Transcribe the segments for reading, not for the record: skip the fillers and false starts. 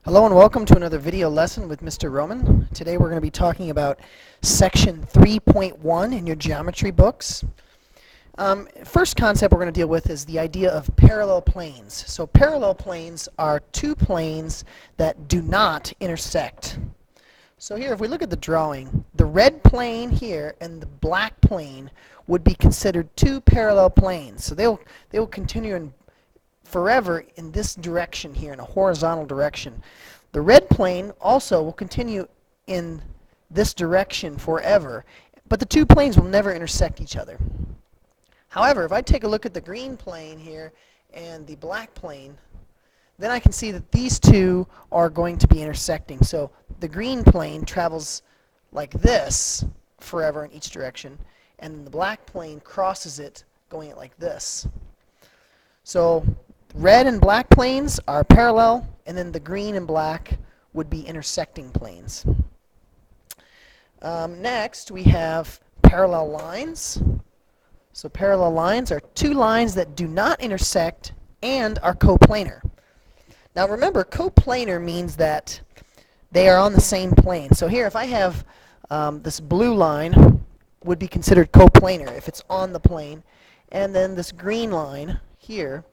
Hello and welcome to another video lesson with Mr. Roman. Today we're going to be talking about section 3.1 in your geometry books. First concept we're going to deal with is the idea of parallel planes. So parallel planes are two planes that do not intersect. So here if we look at the drawing, the red plane here and the black plane would be considered two parallel planes. So they will continue in forever in this direction here, in a horizontal direction. The red plane also will continue in this direction forever, but the two planes will never intersect each other. However, if I take a look at the green plane here and the black plane, then I can see that these two are going to be intersecting. So the green plane travels like this forever in each direction, and the black plane crosses it going like this. So red and black planes are parallel, and then the green and black would be intersecting planes. Next, we have parallel lines. So parallel lines are two lines that do not intersect and are coplanar. Now remember, coplanar means that they are on the same plane. So here, if I have this blue line, would be considered coplanar if it's on the plane, and then this green line here.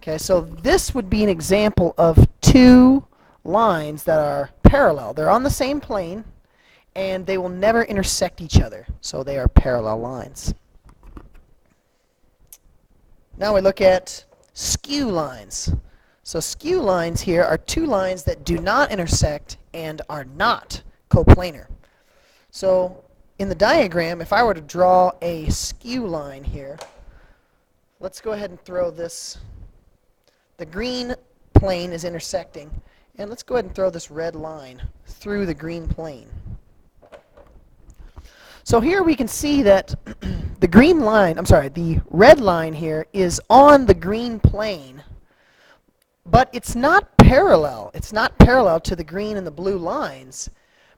Okay, so this would be an example of two lines that are parallel. They're on the same plane, and they will never intersect each other. So they are parallel lines. Now we look at skew lines. So skew lines here are two lines that do not intersect and are not coplanar. So in the diagram, if I were to draw a skew line here, let's go ahead and throw this. The green plane is intersecting, and let's go ahead and throw this red line through the green plane. So here we can see that the red line here is on the green plane, but it's not parallel. It's not parallel to the green and the blue lines,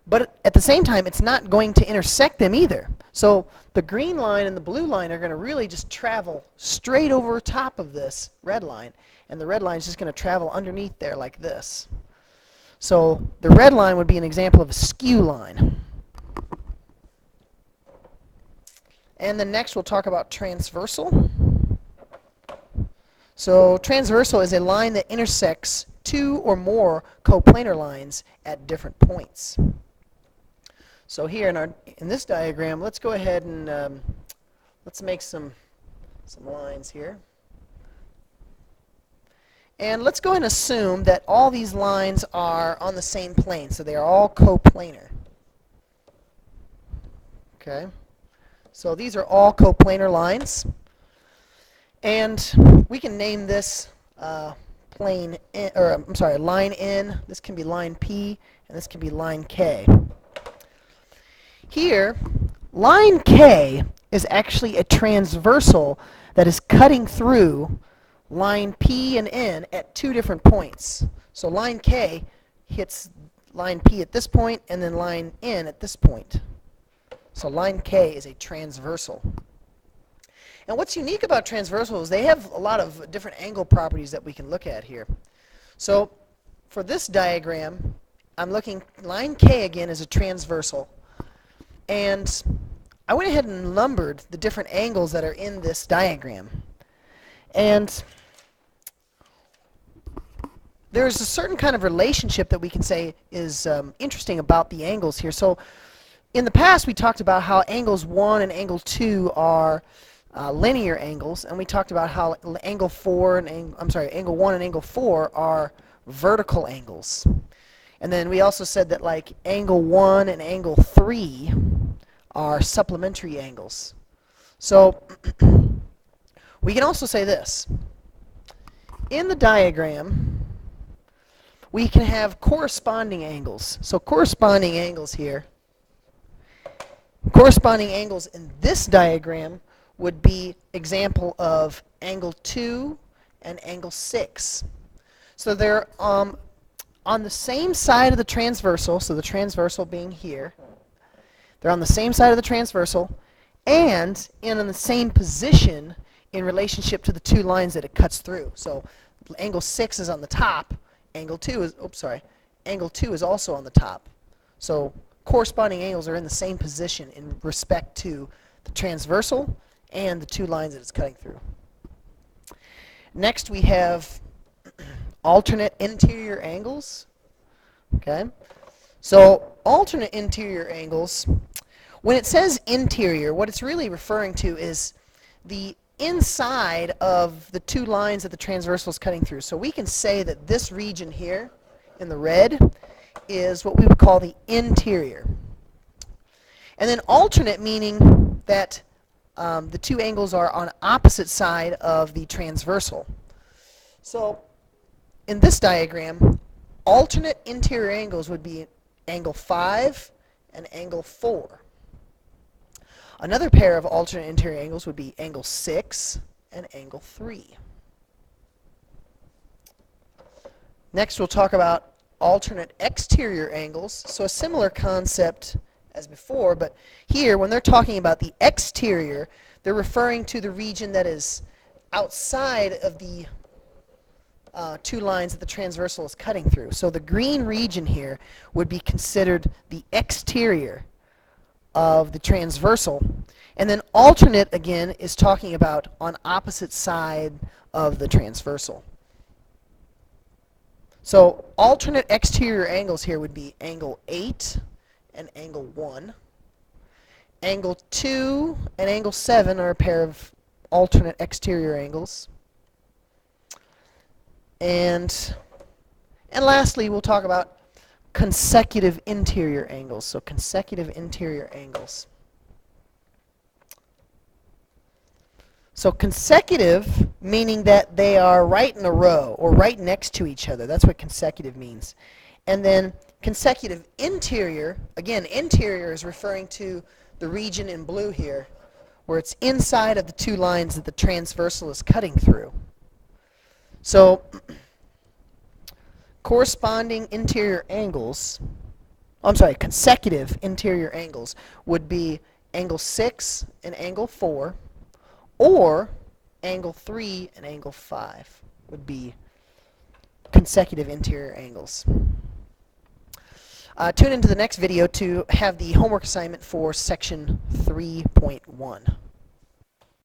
but at the same time it's not going to intersect them either. So the green line and the blue line are going to really just travel straight over top of this red line, and the red line is just going to travel underneath there like this. So the red line would be an example of a skew line. And then next we'll talk about transversal. So transversal is a line that intersects two or more coplanar lines at different points. So here in this diagram, let's go ahead and let's make some lines here. And let's go ahead and assume that all these lines are on the same plane, so they are all coplanar. Okay, so these are all coplanar lines, and we can name this line N. This can be line P, and this can be line K. Here, line K is actually a transversal that is cutting through line P and N at two different points. So line K hits line P at this point, and then line N at this point. So line K is a transversal. And what's unique about transversals is they have a lot of different angle properties that we can look at here. So for this diagram, I'm looking, line K again is a transversal. And I went ahead and numbered the different angles that are in this diagram. And there's a certain kind of relationship that we can say is interesting about the angles here. So in the past we talked about how angles 1 and angle 2 are linear angles, and we talked about how angle 1 and angle 4 are vertical angles. And then we also said that like angle 1 and angle 3 are supplementary angles. So we can also say this. In the diagram, we can have corresponding angles. So corresponding angles here, corresponding angles in this diagram would be example of angle 2 and angle 6. So they're on the same side of the transversal, so the transversal being here. They're on the same side of the transversal and in the same position in relationship to the two lines that it cuts through. So angle 6 is on the top, angle 2 is, angle 2 is also on the top. So corresponding angles are in the same position in respect to the transversal and the two lines that it's cutting through. Next we have alternate interior angles. Okay? So alternate interior angles, when it says interior, what it's really referring to is the inside of the two lines that the transversal is cutting through. So we can say that this region here in the red is what we would call the interior. And then alternate meaning that the two angles are on opposite side of the transversal. So in this diagram, alternate interior angles would be angle 5 and angle 4. Another pair of alternate interior angles would be angle 6 and angle 3. Next we'll talk about alternate exterior angles. So a similar concept as before, but here when they're talking about the exterior, they're referring to the region that is outside of the two lines that the transversal is cutting through. So the green region here would be considered the exterior of the transversal. And then alternate, again, is talking about on opposite side of the transversal. So alternate exterior angles here would be angle 8 and angle 1. Angle 2 and angle 7 are a pair of alternate exterior angles. And lastly, we'll talk about consecutive interior angles. So consecutive interior angles. So consecutive meaning that they are right in a row or right next to each other. That's what consecutive means. And then consecutive interior, again, interior is referring to the region in blue here where it's inside of the two lines that the transversal is cutting through. So corresponding interior angles, consecutive interior angles would be angle 6 and angle 4, or angle 3 and angle 5 would be consecutive interior angles. Tune into the next video to have the homework assignment for section 3.1.